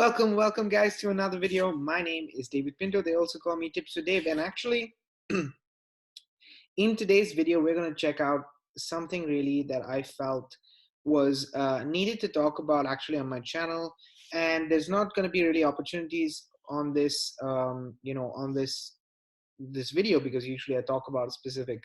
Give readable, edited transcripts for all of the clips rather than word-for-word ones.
Welcome guys to another video. My name is David Pinto. They also call me Tips with Dave. And actually, in today's video, we're going to check out something really that I felt was needed to talk about actually on my channel. And there's not going to be really opportunities on this, on this video, because usually I talk about specific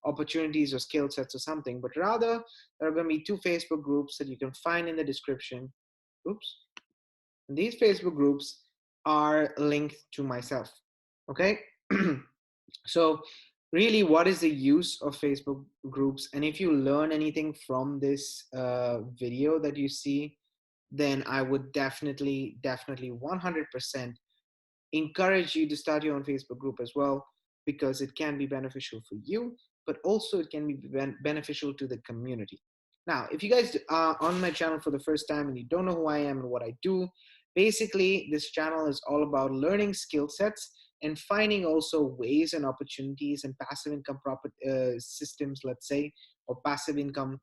opportunities or skill sets or something, but rather there are going to be two Facebook groups that you can find in the description. Oops. These Facebook groups are linked to myself. Okay. So really, what is the use of Facebook groups? And if you learn anything from this video that you see, then I would definitely 100% encourage you to start your own Facebook group as well, because it can be beneficial for you, but also it can be beneficial to the community. Now, if you guys are on my channel for the first time and you don't know who I am and what I do, basically this channel is all about learning skill sets and finding also ways and opportunities and passive income systems, let's say, or passive income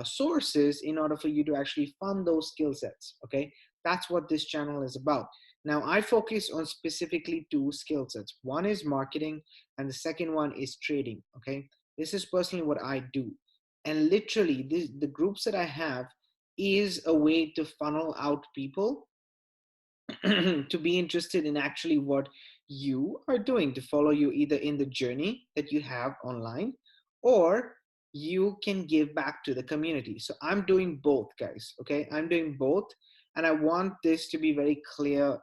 sources in order for you to actually fund those skill sets. Okay, that's what this channel is about. Now, I focus on specifically two skill sets. One is marketing and the second one is trading. Okay, this is personally what I do. And literally, the groups that I have is a way to funnel out people to be interested in actually what you are doing, to follow you either in the journey that you have online, or you can give back to the community. So I'm doing both, guys. Okay, I'm doing both. And I want this to be very clear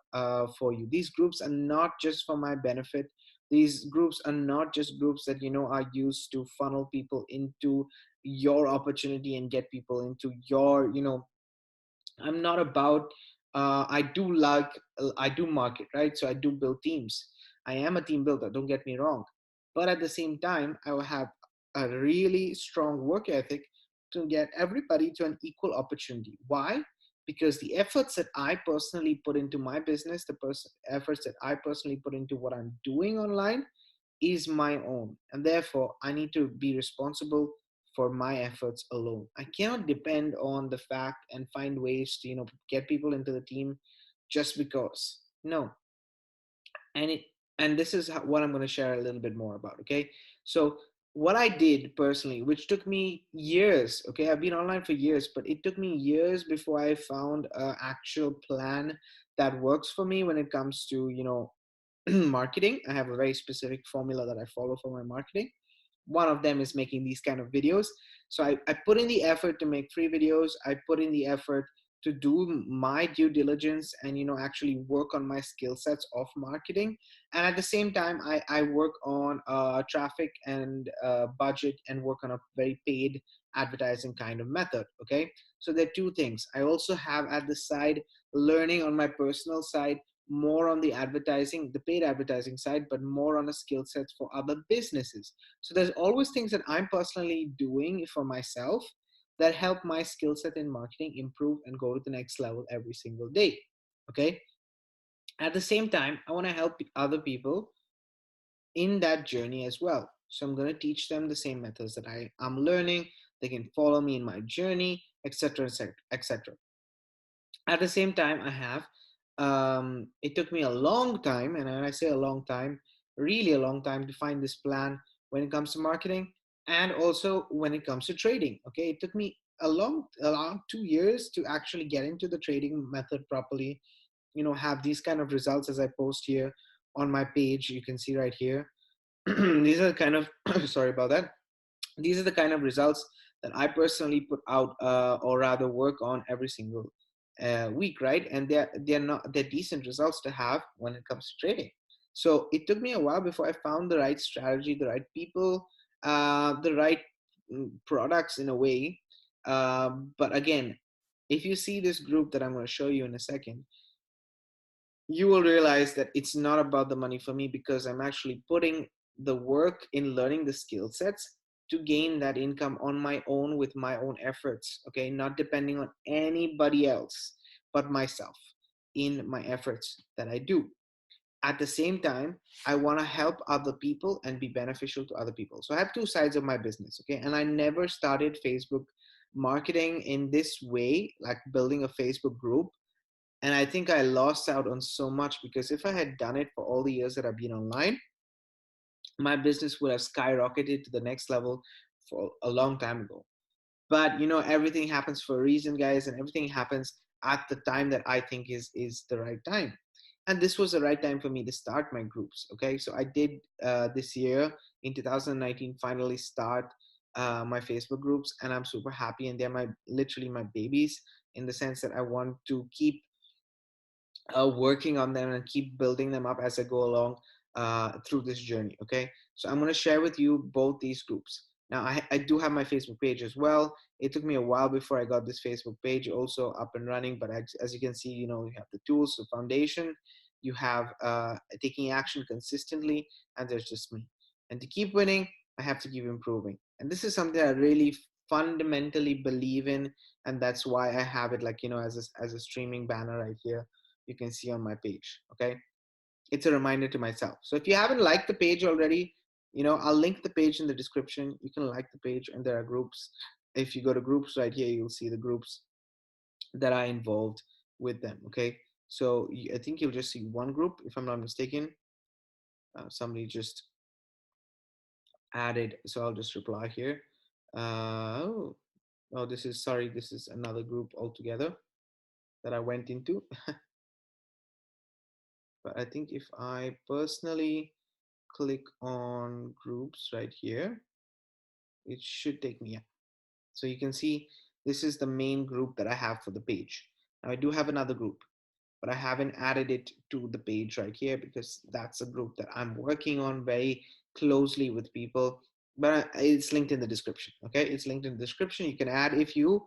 for you. These groups are not just for my benefit. These groups are not just groups that, are used to funnel people into your opportunity and get people into your, I'm not about, I do market, right? So I do build teams. I am a team builder, don't get me wrong. But at the same time, I will have a really strong work ethic to get everybody to an equal opportunity. Why? Because the efforts that I personally put into my business, efforts that I personally put into what I'm doing online is my own. And therefore, I need to be responsible for my efforts alone. I cannot depend on the fact and find ways to, get people into the team just because. No. And this is what I'm going to share a little bit more about. Okay. So what I did personally, which took me years, okay, I've been online for years, but it took me years before I found an actual plan that works for me when it comes to, marketing. I have a very specific formula that I follow for my marketing. One of them is making these kind of videos. So I put in the effort to make free videos. I put in the effort to do my due diligence and, actually work on my skill sets of marketing. And at the same time, I work on traffic and budget and work on a very paid advertising kind of method. Okay. So there are two things. I also have at the side learning on my personal side, more on the advertising, the paid advertising side, but more on the skill sets for other businesses. So there's always things that I'm personally doing for myself that help my skill set in marketing improve and go to the next level every single day. Okay. At the same time, I want to help other people in that journey as well. So I'm going to teach them the same methods that I'm learning. They can follow me in my journey, etc., etc., etc. At the same time, I have, it took me a long time, and when I say a long time, really a long time, to find this plan when it comes to marketing and also when it comes to trading. Okay, it took me around 2 years to actually get into the trading method properly, have these kind of results as I post here on my page. You can see right here. These are kind of, sorry about that. These are the kind of results that I personally put out, or rather work on every single week, right? And they're decent results to have when it comes to trading. So it took me a while before I found the right strategy, the right people, the right products in a way. But again, if you see this group that I'm going to show you in a second, you will realize that it's not about the money for me, because I'm actually putting the work in learning the skill sets to gain that income on my own with my own efforts. Okay, not depending on anybody else but myself in my efforts that I do. At the same time, I want to help other people and be beneficial to other people. So I have two sides of my business. Okay, and I never started Facebook marketing in this way, like building a Facebook group And I think I lost out on so much, because if I had done it for all the years that I've been online, my business would have skyrocketed to the next level for a long time ago. But everything happens for a reason, guys, and everything happens at the time that I think is the right time. And this was the right time for me to start my groups. Okay, so I did this year in 2019 finally start my Facebook groups, and I'm super happy, and they're literally my babies, in the sense that I want to keep working on them and keep building them up as I go along through this journey. Okay, so I'm going to share with you both these groups. Now, I do have my Facebook page as well. It took me a while before I got this Facebook page also up and running, but as you can see, you have the tools, the foundation, you have taking action consistently, and there's just me. And to keep winning, I have to keep improving. And this is something I really fundamentally believe in, and that's why I have it like, as a streaming banner right here, you can see on my page. Okay, it's a reminder to myself. So if you haven't liked the page already, I'll link the page in the description. You can like the page, and there are groups. If you go to groups right here, you'll see the groups that are involved with them. Okay, so I think you'll just see one group, if I'm not mistaken. Somebody just added, so I'll just reply here. Oh, this is another group altogether that I went into. But I think if I personally click on groups right here, it should take me up. So you can see this is the main group that I have for the page. Now I do have another group, but I haven't added it to the page right here, because that's a group that I'm working on very closely with people, but it's linked in the description. Okay, it's linked in the description. You can add if you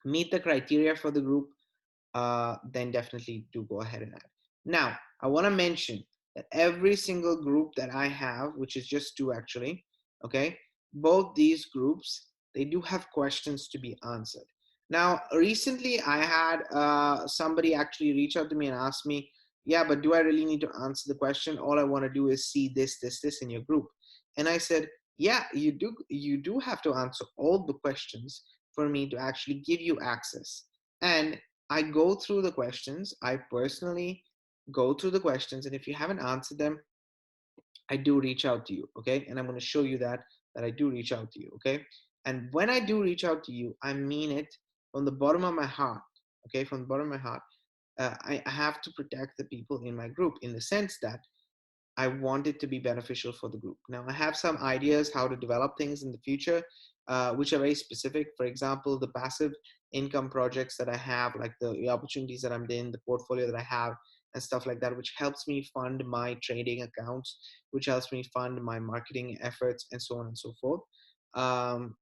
meet the criteria for the group, then definitely do go ahead and add. Now, I want to mention that every single group that I have, which is just two actually, okay, both these groups, they do have questions to be answered. Now, recently I had somebody actually reach out to me and ask me, yeah, but do I really need to answer the question? All I want to do is see this in your group. And I said, yeah, you do have to answer all the questions for me to actually give you access. And I go through the questions. I personally go through the questions, and if you haven't answered them, I do reach out to you. Okay, and I'm going to show you that I do reach out to you. Okay, and when I do reach out to you, I mean it from the bottom of my heart. Okay, from the bottom of my heart. I have to protect the people in my group, in the sense that I want it to be beneficial for the group. Now, I have some ideas how to develop things in the future, which are very specific. For example, the passive income projects that I have, like the opportunities that I'm in, the portfolio that I have, and stuff like that, which helps me fund my trading accounts, which helps me fund my marketing efforts, and so on and so forth. Um,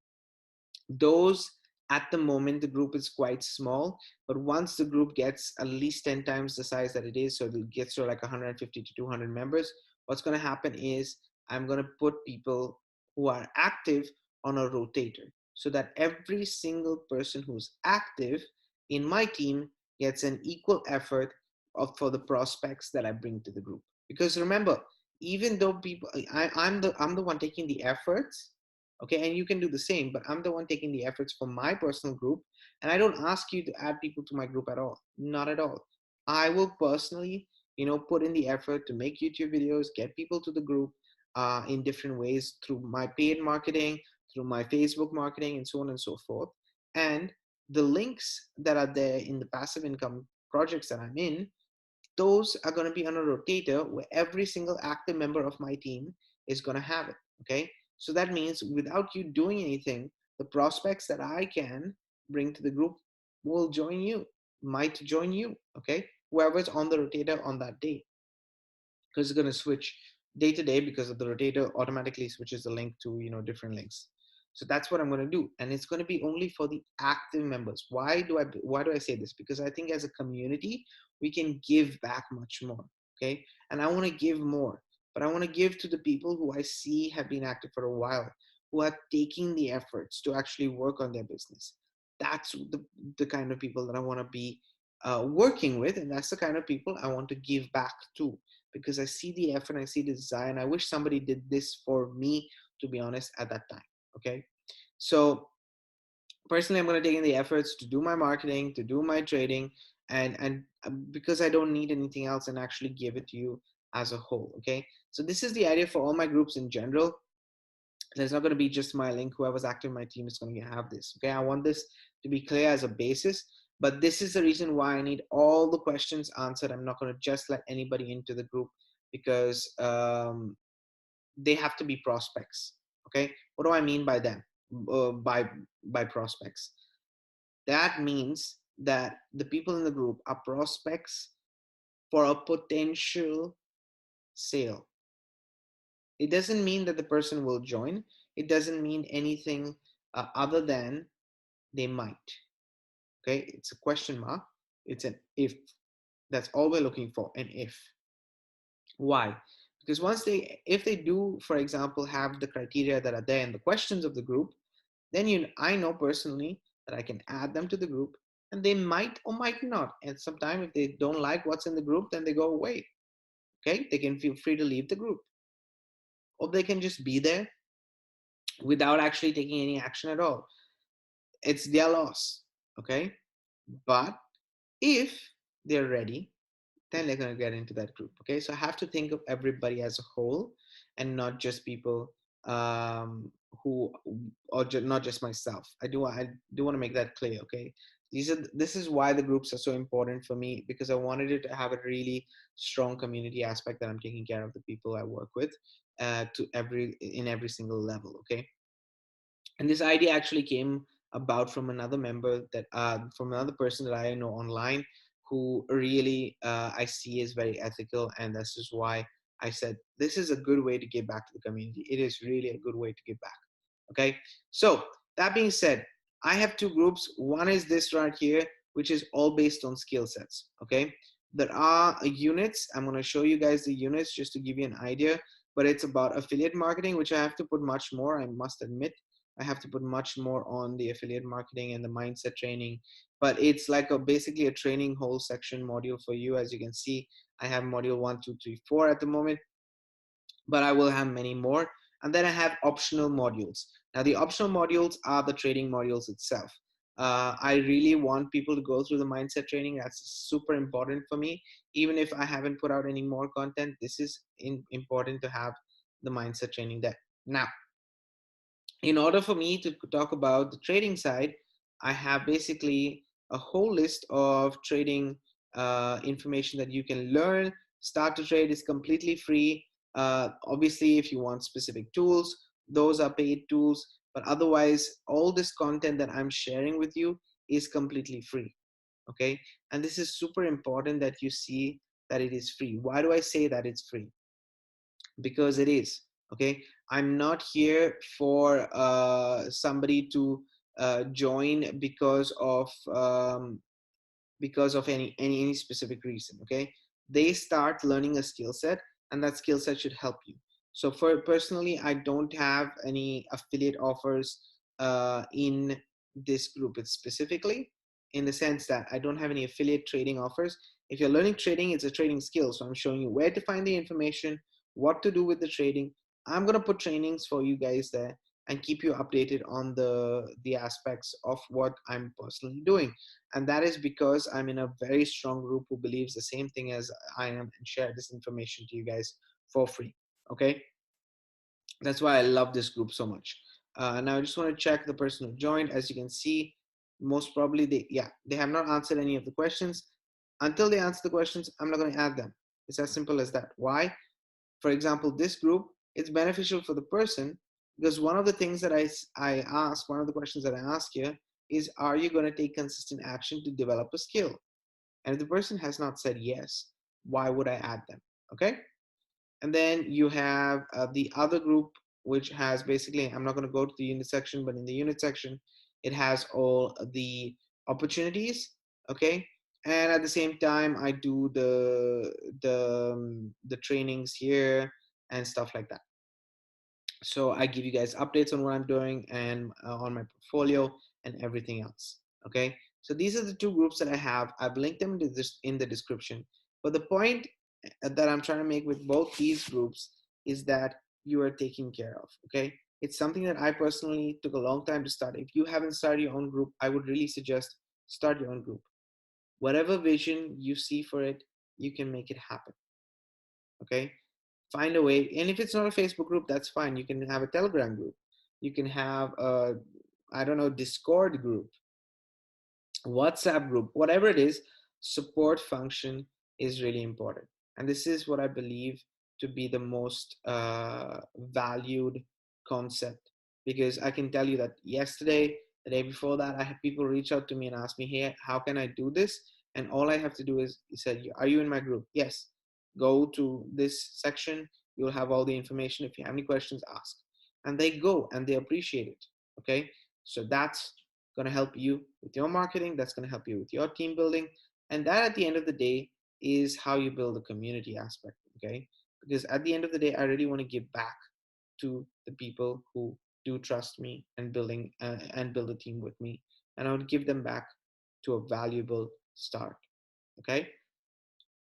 those, at the moment, the group is quite small, but once the group gets at least 10 times the size that it is, so it gets to like 150 to 200 members, what's going to happen is I'm going to put people who are active on a rotator, so that every single person who's active in my team gets an equal effort for the prospects that I bring to the group. Because remember, even though I'm the one taking the efforts, okay, and you can do the same, but I'm the one taking the efforts for my personal group, and I don't ask you to add people to my group at all. Not at all. I will personally, put in the effort to make YouTube videos, get people to the group in different ways, through my paid marketing, through my Facebook marketing, and so on and so forth. And the links that are there in the passive income projects that I'm in, those are going to be on a rotator where every single active member of my team is going to have it. Okay, so that means without you doing anything, the prospects that I can bring to the group will join you, might join you. Okay, whoever's on the rotator on that day, because it's going to switch day to day, because of the rotator automatically switches the link to different links. So that's what I'm going to do, and it's going to be only for the active members. Why do I say this? Because I think as a community we can give back much more. Okay, and I want to give more, but I want to give to the people who I see have been active for a while, who are taking the efforts to actually work on their business. That's the kind of people that I want to be working with, and that's the kind of people I want to give back to, because I see the effort, I see the desire, and I wish somebody did this for me, to be honest, at that time. Okay, so personally, I'm going to take in the efforts to do my marketing, to do my trading, and because I don't need anything else, and actually give it to you as a whole. Okay, so this is the idea for all my groups in general. There's not going to be just my link. Whoever's active in my team is going to have this. Okay, I want this to be clear as a basis, but this is the reason why I need all the questions answered. I'm not going to just let anybody into the group, because they have to be prospects. Okay, what do I mean by them? By prospects, that means that the people in the group are prospects for a potential sale. It doesn't mean that the person will join. It doesn't mean anything other than they might. Okay, it's a question mark. It's an if. That's all we're looking for, an if. Why? Because if they do, for example, have the criteria that are there in the questions of the group, then I know personally that I can add them to the group, and they might or might not. And sometimes if they don't like what's in the group, then they go away. Okay, they can feel free to leave the group, or they can just be there without actually taking any action at all. It's their loss. Okay, but if they're ready, then they're going to get into that group. Okay, so I have to think of everybody as a whole, and not just people who, or not just myself. I do want to make that clear. Okay, this is why the groups are so important for me, because I wanted it to have a really strong community aspect, that I'm taking care of the people I work with in every single level. Okay, and this idea actually came about from another member that from another person that I know online, who really I see is very ethical, and this is why I said this is a good way to give back to the community. It is really a good way to give back. Okay, so that being said, I have two groups. One is this right here, which is all based on skill sets. Okay, there are units. I'm going to show you guys the units just to give you an idea, but it's about affiliate marketing, which I have to put much more, I must admit. I have to put much more on the affiliate marketing and the mindset training, but it's like basically a training whole section module for you. As you can see, I have module 1, 2, 3, 4 at the moment, but I will have many more. And then I have optional modules. Now the optional modules are the trading modules itself. I really want people to go through the mindset training. That's super important for me. Even if I haven't put out any more content, this is important to have the mindset training there. Now, in order for me to talk about the trading side, I have basically a whole list of trading information that you can learn. Start to Trade is completely free. Obviously, if you want specific tools, those are paid tools. But otherwise, all this content that I'm sharing with you is completely free. Okay, and this is super important that you see that it is free. Why do I say that it's free? Because it is. Okay, I'm not here for somebody to join because of any specific reason. Okay, they start learning a skill set, and that skill set should help you. So for personally, I don't have any affiliate offers in this group. It's specifically in the sense that I don't have any affiliate trading offers. If you're learning trading, it's a trading skill, so I'm showing you where to find the information, what to do with the trading. I'm going to put trainings for you guys there and keep you updated on the aspects of what I'm personally doing. And that is because I'm in a very strong group who believes the same thing as I am, and share this information to you guys for free. Okay, that's why I love this group so much. Now I just want to check the person who joined. As you can see, most probably they have not answered any of the questions. Until they answer the questions, I'm not going to add them. It's as simple as that. Why? For example, this group, it's beneficial for the person, because one of the things that I ask, one of the questions that I ask here is, are you going to take consistent action to develop a skill? And if the person has not said yes, why would I add them? Okay. And then you have the other group, which has basically, I'm not going to go to the unit section, but in the unit section, it has all the opportunities. Okay. And at the same time, I do the trainings here and stuff like that. So I give you guys updates on what I'm doing, and on my portfolio and everything else. Okay, so these are the two groups that I have. I've linked them in the description. But the point that I'm trying to make with both these groups is that you are taken care of. Okay, it's something that I personally took a long time to start. If you haven't started your own group, I would really suggest start your own group. Whatever vision you see for it, you can make it happen. Okay, find a way. And if it's not a Facebook group, that's fine. You can have a Telegram group, you can have a, I don't know, Discord group, WhatsApp group, whatever it is. Support function is really important. And this is what I believe to be the most valued concept. Because I can tell you that yesterday, the day before that, I had people reach out to me and ask me, hey, how can I do this? And all I have to do is, he said, are you in my group? Yes. Go to this section. You'll have all the information. If you have any questions, ask. And they go and they appreciate it. Okay. So that's going to help you with your marketing. That's going to help you with your team building. And that at the end of the day is how you build a community aspect. Okay. Because at the end of the day, I really want to give back to the people who do trust me and and build a team with me. And I would give them back to a valuable start. Okay.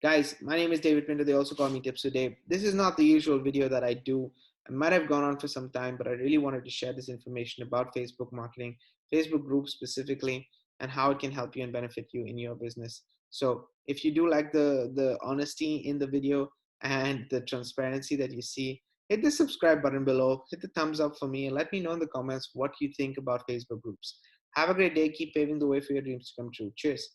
Guys, my name is David Pinto. They also call me Tips with Dave. This is not the usual video that I do. I might have gone on for some time, but I really wanted to share this information about Facebook marketing, Facebook groups specifically, and how it can help you and benefit you in your business. So if you do like the honesty in the video and the transparency that you see, hit the subscribe button below, hit the thumbs up for me, and let me know in the comments what you think about Facebook groups. Have a great day. Keep paving the way for your dreams to come true. Cheers.